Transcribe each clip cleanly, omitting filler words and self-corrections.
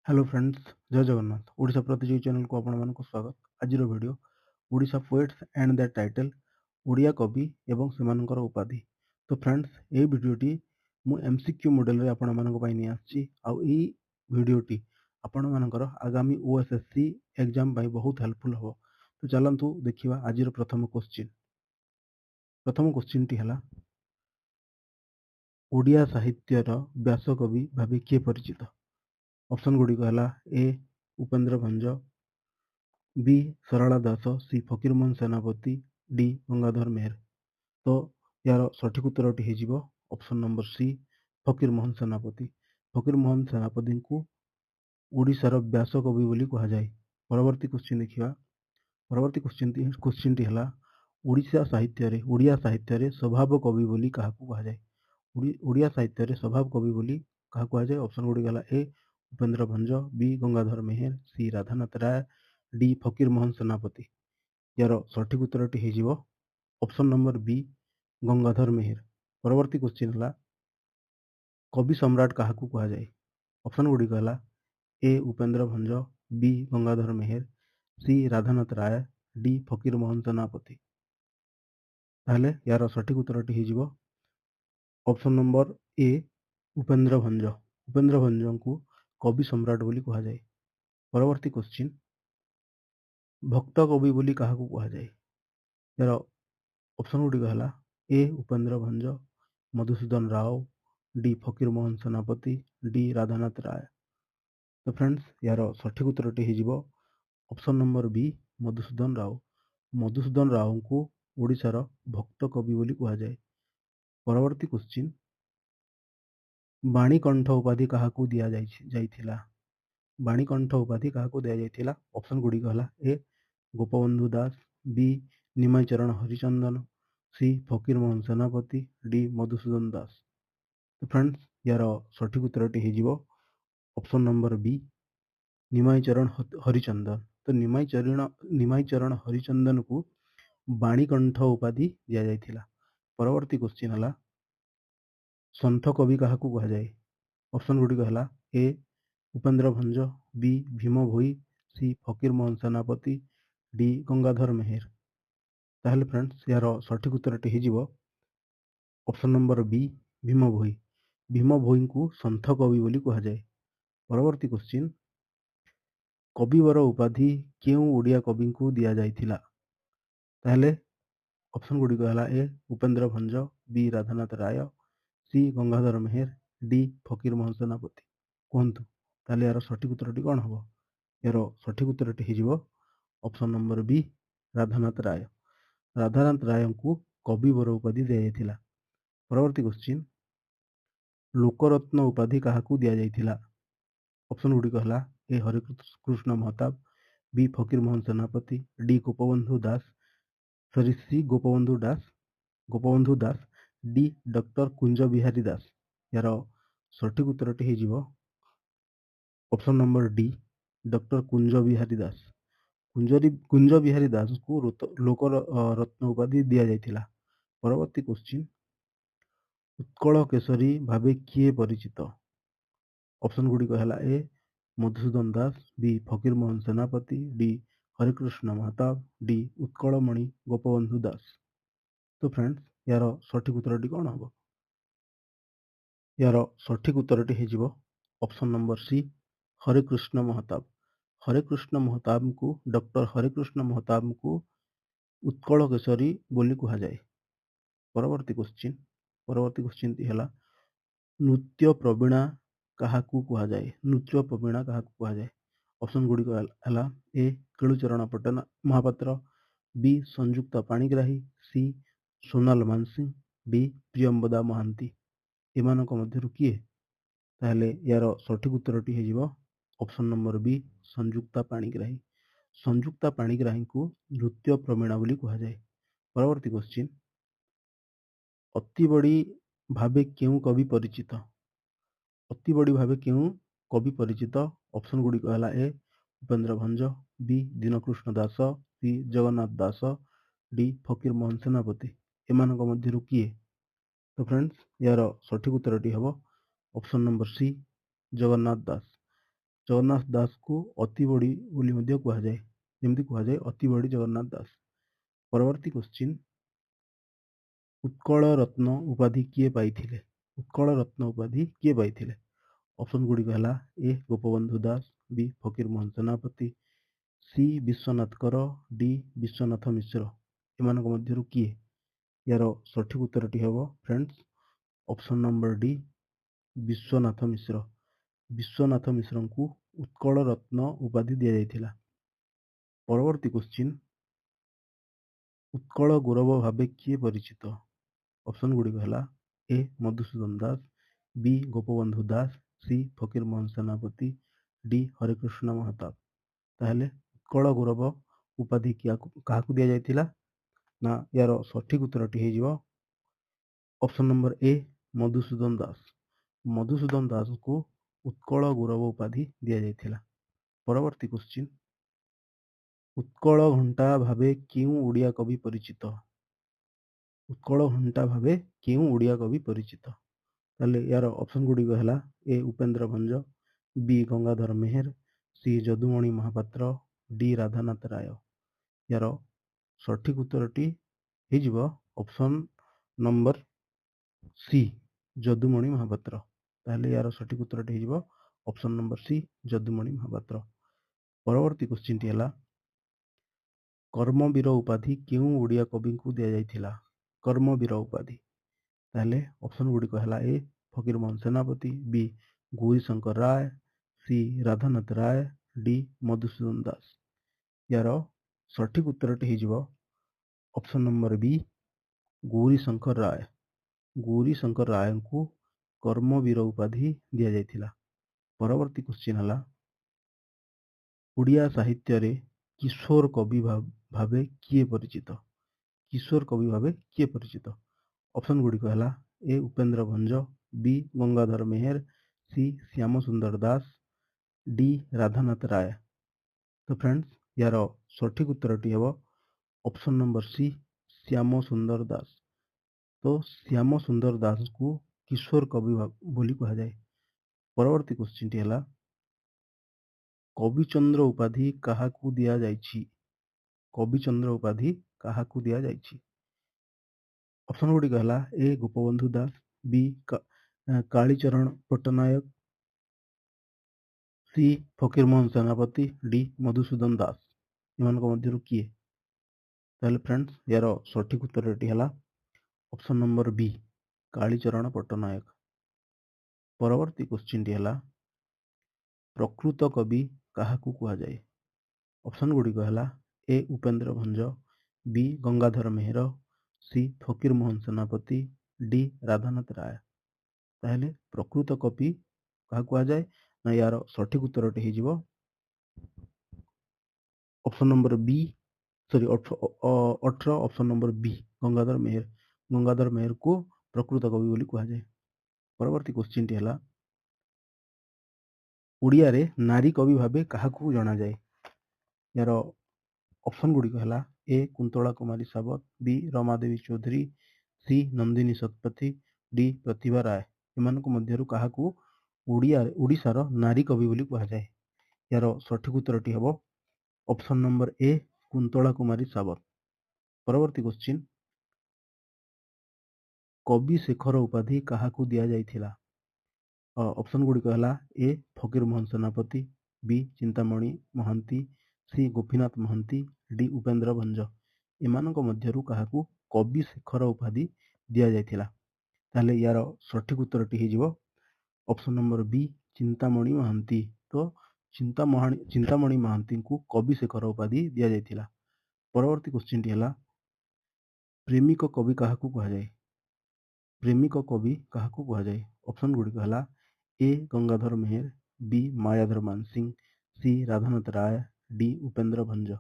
Hello friends, जय जगन्नाथ। ओडिशा प्रतियोगी channel को आपण मानक स्वागत। आजिर video Odisha poets and the title Odia कवि एवं सेमानकर उपाधि। तो फ्रेंड्स ये वीडियोटी मु एमसीक्यू मॉडल रे आपण मानक पई नि आछि आउ ई वीडियोटी आपण मानकर आगामी ओएसएससी एग्जाम पई बहुत हेल्पफुल हो। तो चलंतु देखिबा आजिर प्रथम क्वेश्चन। प्रथम क्वेश्चन टी हला ओडिया साहित्यर व्यासकवि भाबे किए परिचित। ऑप्शन गुडी कहला A Upendra Bhanj, B Sarla Das, C Fakir Mohan Senapati, D Gangadhar मेहर। तो यार सठिक उत्तरटी हेजिबो ऑप्शन नंबर सी फकीरमोहन सेनापति। फकीरमोहन सेनापति को ओडिशार व्यासकवि बोली कहा जाए। परवर्ती क्वेश्चन देखिबा। परवर्ती क्वेश्चन टी हला ओडिया साहित्य रे स्वभाव कवि बोली काहाकू कहा जाए। ओडिया साहित्य रे स्वभाव कवि बोली काहाकू कहा जाए। ऑप्शन गुडी गला ए Upendra Bhanj, B Gangadhar Meher, C Radhanath Ray, D Fakirmohan सेनापति। यार सठिक उत्तरटी हेजिबो ऑप्शन नंबर बी गंगाधर मेहर। परवर्ती क्वेश्चन हला कवि सम्राट काहाकू कहा जाए। ऑप्शन गुडी कहला A Upendra Bhanj, B Gangadhar Meher, C Radhanath Ray, D Fakirmohan Senapati. ताहले यार सठिक उत्तरटी हेजिबो option number A Upendra Bhanj. Upendra Bhanj को कवि सम्राट बोली कहा जाए। परवर्ती क्वेश्चन भक्त कवि बोली काहाकू कहा जाए। यार ऑप्शन गुडी कहला A Upendra Bhanj, Madhusudan Rao, D Fakirmohan Senapati, D Radhanath Ray. तो फ्रेंड्स यार सठिक उत्तरटी हेजिबो option number B Madhusudan Rao. Madhusudan Rao को ओडिशार भक्त कवि बोली कहा जाए। परवर्ती क्वेश्चन बाणीकंठ उपाधि काहाकू दिया जाइथिला। बाणीकंठ उपाधि काहाकू दिया जाइथिला। ऑप्शन गुडी कहला ए गोपबंधु दास, बी निमाई चरण हरिचंदन, सी फकीरमोहन सेनापति, डी मधुसूदन दास। तो फ्रेंड्स यार सठिक उत्तरटी हेजिबो ऑप्शन नंबर बी निमाई चरण हरिचंदन। तो निमाई चरण हरिचंदन को बाणीकंठ उपाधि दिया जाइथिला। परवर्ती क्वेश्चन हला सन्थ कवि काहाकू कहा जाए। ऑप्शन गुडी कहला A Upendra Bhanj, B Bhim Bhoi, C Fakir Mohan Senapati, D Gangadhar मेहर। ताहले फ्रेंड्स यार सठिक उत्तरटी हेजिबो ऑप्शन नंबर बी भीम भोई। भीम भोई को सन्थ कवि बोली कहा जाए। परवर्ती क्वेश्चन कविवर उपाधि केउ ओडिया कवि को दिया जाइथिला। ताहले ऑप्शन गुडी कहला A Upendra Bhanj, B Radhanath Rai, C Gangadhar Mehar, D Fakirmohan सेनापति। कहतु ताहले यार सठिक उत्तरटी कौन हम। यार सठिक उत्तरटी हेजिबो ऑप्शन नंबर बी राधानाथ राय। राधानाथ राय को कविवर उपाधि दिया जाइथिला। परवर्ती क्वेश्चन लोकरत्न उपाधि काहाकू दिया जाइथिला। ऑप्शन गुडी कहला ए हरिकृष्ण महताब, बी फकीरमोहन सेनापति, डी गोपबंधु दास, डी डॉक्टर कुंज बिहारी दास। यार सठिक उत्तरटी हेजिबो option number D doctor Kunj Bihari दास। कुंज बिहारी दास को लोक रत्न उपाधि दिया जाइथिला। परवर्ती क्वेश्चन उत्कल केशरी भावे किए परिचित। ऑप्शन गुडी कहला A Madhusudan Das, B Fakirmohan Senapati, D Harekrushna Mahtab, D Utkalmani Gopabandhu Das. तो फ्रेंड्स यार सठिक उत्तरटी कौन हम। यार सठिक उत्तरटी हेजिबो option number C Harekrushna Mahtab. Harekrushna Mahtab को डॉक्टर हरिकृष्ण महताब को उत्कल केशरी बोली कहा जाए। परवर्ती क्वेश्चन टी हला नृत्य प्रवीणा काहाकू कहा जाए। नृत्य प्रवीणा काहाकू कहा जाए। ऑप्शन गुडी हला ए केलुचरण पटना महापात्र, बी संयुक्ता पाणिग्राही, सी सोनाल मानसिंह, डी प्रियंबदा महांती। एमानक मध्यरु किए। ताहले यार सठिक उत्तरटी हेजिबो ऑप्शन नंबर बी संयुक्ता पाणिग्राही। संयुक्ता पाणिग्राही को नृत्य प्रवीणा बोली कहा जाए। परवर्ती क्वेश्चन अति बड़ी भावे केउ कवि परिचित। अति बड़ी भावे केउ कवि परिचित। ऑप्शन गुडी कहला A Upendra Bhanj, B Dinakrishna Das, C Jagannath Das, D Fakirmohan सेनापति। एमानक मध्यरु किए। तो फ्रेंड्स यार सठिक उत्तरटी हम ऑप्शन नंबर सी जगन्नाथ दास। ଜଗନ୍ନାଥ ଦାସଙ୍କୁ ଅତି ବଡ଼ି ବୋଲି ମଧ୍ୟ କୁହାଯାଏ, ଯେମିତି କୁହାଯାଏ ଅତି ବଡ଼ି ଜଗନ୍ନାଥ ଦାସ। ପରବର୍ତ୍ତୀ କ୍ୱେଶ୍ଚିନ୍, ଉତ୍କଳ ରତ୍ନ ଉପାଧି କିଏ ପାଇଥିଲେ? ଉତ୍କଳ ରତ୍ନ ଉପାଧି କିଏ ପାଇଥିଲେ? ଅପସନ୍ ଗୁଡ଼ିକ ହେଲା ଏ ଗୋପବନ୍ଧୁ ଦାସ, ବି ଫକୀରମୋହନ ସେନାପତି, ସି ବିଶ୍ୱନାଥ କର, ଡି ବିଶ୍ୱନାଥ ମିଶ୍ର। ଏମାନଙ୍କ ମଧ୍ୟରୁ କିଏ? यार सठिक उत्तरटी हम friends option number D Biswanath Mishra. Biswanath Mishra को उत्कल रत्न उपाधि दि जाइथिला। परवर्ती क्वेश्चन, उत्कल गौरव भावे किए परिचित? ऑप्शन गुड़िक है ए मधुसूदन दास, बी गोपबंधु दास, सी फकीरमोहन सेनापति, डी हरिकृष्ण महताब। ताहले उत्कल गौरव उपाधि क्या दि जाइथिला ना यार सठिक उत्तरटी हो ऑप्शन नंबर ए मधुसूदन दास। मधुसूदन दास को उत्कल गौरव उपाधि दि जाइथिला। परवर्ती क्वेश्चन, उत्कल घंटा भावे क्यों ओडिया कवि परिचित? उत्कल घंटा भावे क्यों ओडिया कवि परिचित? ताले यार ऑप्शन गुड़िक है ए उपेन्द्र भंज, बी गंगाधर मेहर, सी जदुमणि महापात्र, डी राधानाथ राय। यार सठिक उत्तरटी हो ऑप्शन नंबर सी जदुमणि महापात्र। ताहले यार सठिक उत्तरटी हो ऑप्शन नंबर सी जदुमणि महापात्र। परवर्ती क्वेश्चन टी है कर्मवीर उपाधि क्यों ओडिया कवि को दि जाइथिला? कर्मवीर उपाधि ताहले ऑप्शन गुड़िक है ए फकीरमोहन सेनापति, बी गौरीशंकर राय, सी राधानाथ राय, डी मधुसूदन दास। यार सठिक उत्तरटी हो ऑप्शन नंबर बी गौरीशंकर राय। गौरीशंकर राय को कर्मवीर उपाधि दि जाइथिला। परवर्ती क्वेश्चन है ओडिया साहित्य रे किशोर कवि भावे किए परिचित? किशोर कवि भावे किए परिचित? ऑप्शन गुड़िक है ए उपेन्द्र भंज, बी गंगाधर मेहर, सी श्याम सुंदर दास, डी राधानाथ राय। तो फ्रेंड्स यार सठिक उत्तरटी हम ऑप्शन नंबर सी श्याम सुंदर दास। तो श्याम सुंदर दास को किशोर कवि बोली कहा जाए। परवर्ती क्वेश्चन टी है कविचंद्र उपाधि काहाकू दिया जाइछि? कविचंद्र उपाधि काहाकू दिया जाइछि? ऑप्शन गुड़िक है ए गोपबंधु दास, बी कालीचरण पट्टनायक, सी फकीरमोहन सेनापति, डी मधुसूदन दास। एମାନଙ୍କ ମଧ୍ୟରୁ किए? ताहले फ्रेंड्स यार सठिक उत्तरटी है option number B Kalicharan Pattanaik. परवर्ती क्वेश्चन टी है प्रकृत कवि काहाकू कहा जाए? ऑप्शन गुड़िक है ए उपेन्द्र भंज, बी गंगाधर मेहर, सी फकीरमोहन सेनापति, डी राधानाथ राय। ताहले प्रकृत कवि क्या कहा जाए ना यार सठिक उत्तरटी हो option number B sorry 18 option number B Gangadhar Meher. Gangadhar Meher को प्रकृत कवि बोली कहा जाए। परवर्ती क्वेश्चन टी है ओडिया रे नारी कवि भावे काहाकू जाना जाए? यार ऑप्शन गुड़िक है ए कुंतला कुमारी सावत, बी रमादेवी चौधरी, सी नंदिनी शतपथी, डी प्रतिभा राय। एମାନଙ୍କ ମଧ୍ୟରୁ କାହାକୁ ଓଡ଼ିଶାର ନାରୀ କବି ବୋଲି କୁହାଯାଏ? यार सठिक उत्तरटी हम ऑप्शन नंबर ए कुंतला कुमारी सावत। परवर्ती क्वेश्चन कवि शेखर उपाधि काहाकू दिया जाइथिला? ऑप्शन गुड़िक है ए फकीरमोहन सेनापति, बी चिंतामणि महांती, सी गोपीनाथ महांती, डी उपेन्द्र भंज। एମାନଙ୍କ ମଧ୍ୟରୁ କାହାକୁ कवि शेखर उपाधि दि जाइथिला? ताहले यार सठिक उत्तरटी हो option number B Chintamani Mahanti. तो चिंतामणि महांती को कवि शेखर उपाधि दि जाइथिला। परवर्ती क्वेश्चन टी है प्रेमिक कवि काहाकू कहा जाए? प्रेमिक कवि काहाकू कहा जाए? ऑप्शन गुड़िक है ए गंगाधर मेहर, बी मायाधर मानसिंह, सी राधानाथ राय, डी उपेन्द्र भंज।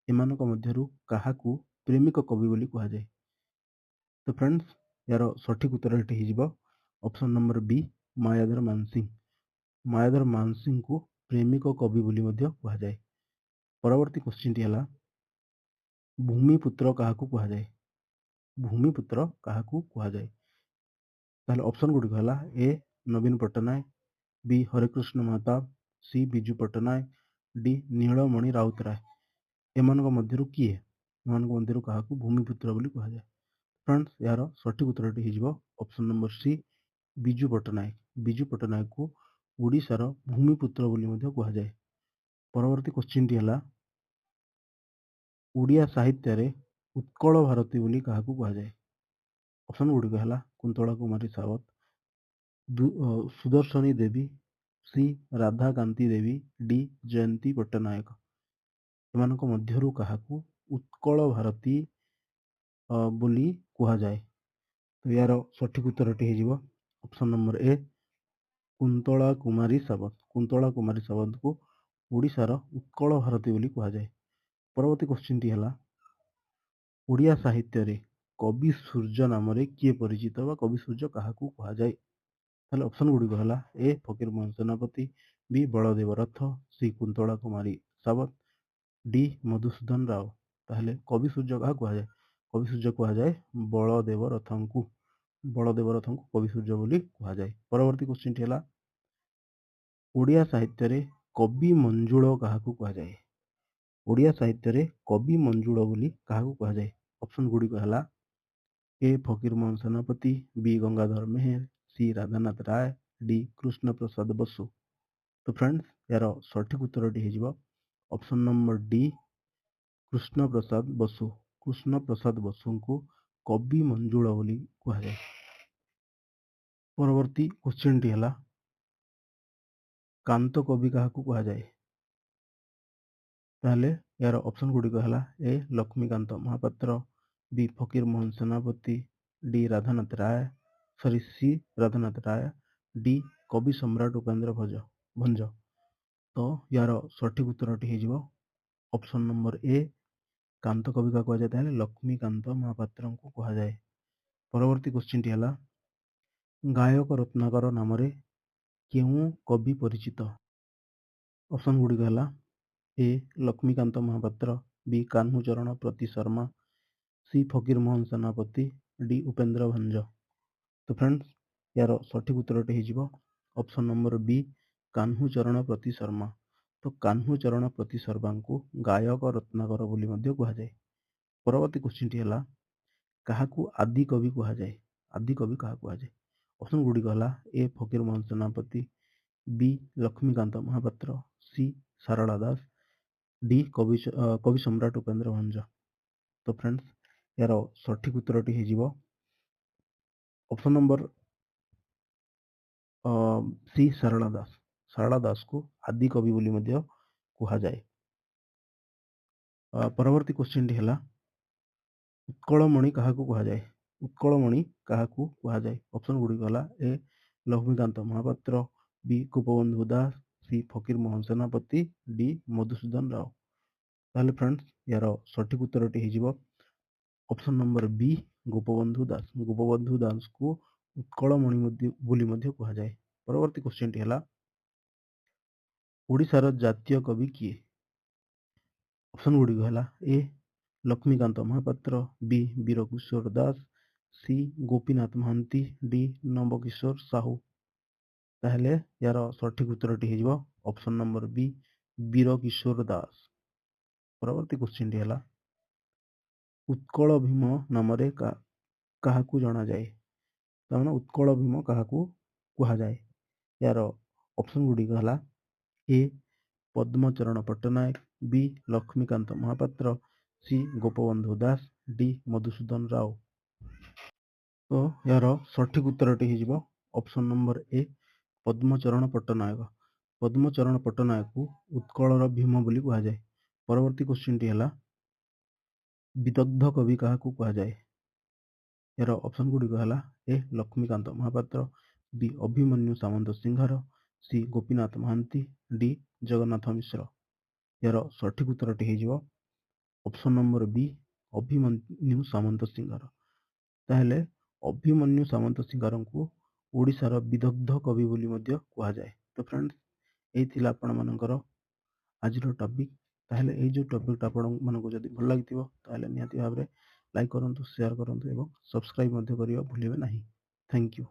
एମାନଙ୍କ ମଧ୍ୟରୁ କାହାକୁ ପ୍ରେମିକ କବି ବୋଲି କୁହାଯାଏ? तो फ्रेंड्स यार सठिक उत्तरटी हो option number B Mayadhar Mansingh. Mayadhar Mansingh को प्रेमिक कवि बोली कहा जाए। परवर्ती क्वेश्चन टी है भूमिपुत्र काहाकू कहा जाए? भूमिपुत्र काहाकू कहा जाए? ताहले ऑप्शन गुड़िक है A Naveen Patnaik, B Harekrushna Mahtab, C Biju Patnaik D Nilamani Routray. ଏମାନଙ୍କ ମଧ୍ୟରୁ କିଏ? ଏମାନଙ୍କ ମଧ୍ୟରୁ କାହାକୁ ଭୂମିପୁତ୍ର ବୋଲି କୁହାଯାଏ? ଫ୍ରେଣ୍ଡସ୍, ଏହାର ସଠିକ ଉତ୍ତରଟି ହେଇଯିବ option number C Biju Patnaik. Biju ପଟ୍ଟନାୟକକୁ ଓଡ଼ିଶାର ଭୂମିପୁତ୍ର ବୋଲି ମଧ୍ୟ କୁହାଯାଏ। ପରବର୍ତ୍ତୀ କ୍ୱେଶ୍ଚିନ୍ଟି ହେଲା ଓଡ଼ିଆ ସାହିତ୍ୟରେ ଉତ୍କଳ ଭାରତୀ ବୋଲି କାହାକୁ କୁହାଯାଏ? ଅପସନ ଗୁଡ଼ିକ ହେଲା କୁନ୍ତଳା କୁମାରୀ ସାବତ, ସୁଦର୍ଶନୀ ଦେବୀ, ସି ରାଧାକାନ୍ତି ଦେବୀ, ଡି ଜୟନ୍ତୀ ପଟ୍ଟନାୟକ। ଏମାନଙ୍କ ମଧ୍ୟରୁ କାହାକୁ ଉତ୍କଳ ଭାରତୀ ବୋଲି କୁହାଯାଏ? ତ ଏହାର ସଠିକ ଉତ୍ତରଟି ହେଇଯିବ ଅପସନ ନମ୍ବର ଏ କୁନ୍ତଳା କୁମାରୀ ସାବତ। କୁନ୍ତଳା କୁମାରୀ ସାବତଙ୍କୁ ଓଡ଼ିଶାର ଉତ୍କଳ ଭାରତୀ ବୋଲି କୁହାଯାଏ। ପରବର୍ତ୍ତୀ କ୍ୱେଶ୍ଚିନ୍ଟି ହେଲା ଓଡ଼ିଆ ସାହିତ୍ୟରେ କବି ସୂର୍ଯ୍ୟ ନାମରେ କିଏ ପରିଚିତ ବା କବି ସୂର୍ଯ୍ୟ କାହାକୁ କୁହାଯାଏ? ତାହେଲେ ଅପସନ ଗୁଡ଼ିକ ହେଲା ଏ ଫକୀରମୋହନ ସେନାପତି, ବି ବଳଦେବ ରଥ, ସି କୁନ୍ତଳା କୁମାରୀ ସାବତ, ଡି ମଧୁସୂଦନ ରାଓ। ତାହେଲେ କବି ସୂର୍ଯ୍ୟ କାହାକୁ କୁହାଯାଏ? କବି ସୂର୍ଯ୍ୟ କୁହାଯାଏ ବଳଦେବ ରଥଙ୍କୁ। ବଳଦେବ ରଥଙ୍କୁ କବି ସୂର୍ଯ୍ୟ ବୋଲି କୁହାଯାଏ। ପରବର୍ତ୍ତୀ କ୍ୱେଶ୍ଚିନ୍ଟି ହେଲା ଓଡ଼ିଆ ସାହିତ୍ୟରେ କବି ମଞ୍ଜୁଳ କାହାକୁ କୁହାଯାଏ? ଓଡ଼ିଆ ସାହିତ୍ୟରେ କବି ମଞ୍ଜୁଳ ବୋଲି କାହାକୁ କୁହାଯାଏ? ଅପସନ ଗୁଡ଼ିକ ହେଲା ଏ ଫକୀରମୋହନ ସେନାପତି, ବି ଗଙ୍ଗାଧର ମେହେର, ସି ରାଧାନାଥ ରାୟ, ଡି କୃଷ୍ଣ ପ୍ରସାଦ ବସୁ। ତ ଫ୍ରେଣ୍ଡସ୍, ଏହାର ସଠିକ ଉତ୍ତରଟି ହେଇଯିବ ଅପସନ ନମ୍ବର ଡି କୃଷ୍ଣ ପ୍ରସାଦ ବସୁ। କୃଷ୍ଣ ପ୍ରସାଦ ବସୁଙ୍କୁ କବି ମଞ୍ଜୁଳ ବୋଲି କୁହାଯାଏ। ପରବର୍ତ୍ତୀ କ୍ୱେଶ୍ଚିନ୍ଟି ହେଲା କାନ୍ତ କବି କାହାକୁ କୁହାଯାଏ? ତାହେଲେ ଏହାର ଅପସନ ଗୁଡ଼ିକ ହେଲା ଏ ଲକ୍ଷ୍ମୀକାନ୍ତ ମହାପାତ୍ର, ବି ଫକୀରମୋହନ ସେନାପତି, D Radhanath Ray, C Radhanath Ray, D କବି ସମ୍ରାଟ ଉପେନ୍ଦ୍ର ଭଞ୍ଜ। ତ ଏହାର ସଠିକ ଉତ୍ତରଟି ହେଇଯିବ ଅପସନ ନମ୍ବର ଏ କାନ୍ତ କବି କାହାକୁ କୁହାଯାଏ? ତାହେଲେ ଲକ୍ଷ୍ମୀକାନ୍ତ ମହାପାତ୍ରଙ୍କୁ କୁହାଯାଏ। ପରବର୍ତ୍ତୀ କ୍ୱେଶ୍ଚିନ୍ଟି ହେଲା ଗାୟକ ରତ୍ନାକର ନାମରେ କେଉଁ କବି ପରିଚିତ? ଅପସନ ଗୁଡ଼ିକ ହେଲା ଏ ଲକ୍ଷ୍ମୀକାନ୍ତ ମହାପାତ୍ର, ବି କାହ୍ନୁଚରଣ ପ୍ରତି ଶର୍ମା, ସି ଫକୀରମୋହନ ସେନାପତି, ଡି ଉପେନ୍ଦ୍ର ଭଞ୍ଜ। ତ ଫ୍ରେଣ୍ଡସ୍, ଏହାର ସଠିକ ଉତ୍ତରଟି ହେଇଯିବ ଅପସନ ନମ୍ବର ବି କାହ୍ନୁଚରଣ ପ୍ରତି ଶର୍ମା। ତ କାହ୍ନୁଚରଣ ପ୍ରତି ଶର୍ମାଙ୍କୁ ଗାୟକ ରତ୍ନାକର ବୋଲି ମଧ୍ୟ କୁହାଯାଏ। ପରବର୍ତ୍ତୀ କ୍ୱେଶ୍ଚିନ୍ଟି ହେଲା କାହାକୁ ଆଦି କବି କୁହାଯାଏ? ଆଦି କବି କାହାକୁ କୁହାଯାଏ? ଅପସନ ଗୁଡ଼ିକ ହେଲା ଏ ଫକୀରମୋହନ ସେନାପତି, ବି ଲକ୍ଷ୍ମୀକାନ୍ତ ମହାପାତ୍ର, ସି ସାରଳା ଦାସ, ଡି କବି ସମ୍ରାଟ ଉପେନ୍ଦ୍ର ଭଞ୍ଜ। ତ ଫ୍ରେଣ୍ଡସ୍, ଏହାର ସଠିକ ଉତ୍ତରଟି ହେଇଯିବ option number C Sarala Das. Sarala ଦାସକୁ ଆଦି କବି ବୋଲି ମଧ୍ୟ କୁହାଯାଏ। ପରବର୍ତ୍ତୀ କ୍ୱେଶ୍ଚିନ୍ଟି ହେଲା ଉତ୍କଳମଣି କାହାକୁ କୁହାଯାଏ? ଉତ୍କଳମଣି କାହାକୁ କୁହାଯାଏ? ଅପସନ ଗୁଡ଼ିକ ହେଲା ଏ ଲକ୍ଷ୍ମୀକାନ୍ତ ମହାପାତ୍ର, ବି ଗୋପବନ୍ଧୁ ଦାସ, ସି ଫକୀରମୋହନ ସେନାପତି, ଡି ମଧୁସୂଦନ ରାଓ। ତାହେଲେ ଫ୍ରେଣ୍ଡସ୍, ଏହାର ସଠିକ ଉତ୍ତରଟି ହେଇଯିବ ଅପସନ ନମ୍ବର ବି ଗୋପବନ୍ଧୁ ଦାସ। ଗୋପବନ୍ଧୁ ଦାସଙ୍କୁ ଉତ୍କଳମଣି ବୋଲି ମଧ୍ୟ କୁହାଯାଏ। ପରବର୍ତ୍ତୀ କ୍ୱେଶ୍ଚିନ୍ଟି ହେଲା ଓଡ଼ିଶାର ଜାତୀୟ କବି କିଏ? ଅପସନ ଗୁଡ଼ିକ ହେଲା ଏ ଲକ୍ଷ୍ମୀକାନ୍ତ ମହାପାତ୍ର, ବି ବୀରକିଶୋର ଦାସ, ସି ଗୋପୀନାଥ ମହାନ୍ତି, ଡି ନବକିଶୋର ସାହୁ। ତାହେଲେ ଏହାର ସଠିକ ଉତ୍ତରଟି ହେଇଯିବ ଅପସନ ନମ୍ବର ବି ବୀରକିଶୋର ଦାସ। ପରବର୍ତ୍ତୀ କ୍ୱେଶ୍ଚିନ୍ଟି ହେଲା ଉତ୍କଳ ଭୀମ ନାମରେ କାହାକୁ ଜଣାଯାଏ? ତାମାନେ ଉତ୍କଳ ଭୀମ କାହାକୁ କୁହାଯାଏ? ଏହାର ଅପସନ ଗୁଡ଼ିକ ହେଲା A Padmacharan Patnaik, B Laxmikanta Mohapatra, C Gopabandhu Das, D Madhusudan Rao. ତ ଏହାର ସଠିକ ଉତ୍ତରଟି ହେଇଯିବ option number A Padmacharan Patnaik. Padmacharan ପଟ୍ଟନାୟକକୁ ଉତ୍କଳର ଭୀମ ବୋଲି କୁହାଯାଏ। ପରବର୍ତ୍ତୀ କ୍ୱେଶ୍ଚିନ୍ଟି ହେଲା ବିଦଗ୍ଧ କବି କାହାକୁ କୁହାଯାଏ? ଏହାର ଅପସନ ଗୁଡ଼ିକ ହେଲା ଏ ଲକ୍ଷ୍ମୀକାନ୍ତ ମହାପାତ୍ର, ବି ଅଭିମନ୍ୟୁ ସାମନ୍ତ ସିଂହାର, ସି ଗୋପୀନାଥ ମହାନ୍ତି, ଡି ଜଗନ୍ନାଥ ମିଶ୍ର। ଏହାର ସଠିକ ଉତ୍ତରଟି ହେଇଯିବ ଅପସନ ନମ୍ବର ବି ଅଭିମନ୍ୟୁ ସାମନ୍ତ ସିଂହାର। ତାହେଲେ ଅଭିମନ୍ୟୁ ସାମନ୍ତ ସିଂହାରଙ୍କୁ ଓଡ଼ିଶାର ବିଦଗ୍ଧ କବି ବୋଲି ମଧ୍ୟ କୁହାଯାଏ। ତ ଫ୍ରେଣ୍ଡସ୍, ଏଇ ଥିଲା ଆପଣମାନଙ୍କର ଆଜିର ଟପିକ୍। ତାହେଲେ ଏଇ ଯେଉଁ ଟପିକ୍ଟା ଆପଣମାନଙ୍କୁ ଯଦି ଭଲ ଲାଗିଥିବ ତାହେଲେ ନିହାତି ଭାବରେ ଲାଇକ୍ କରନ୍ତୁ, ସେୟାର କରନ୍ତୁ ଏବଂ ସବସ୍କ୍ରାଇବ୍ ମଧ୍ୟ କରିବା ଭୁଲିବେ ନାହିଁ। Thank you.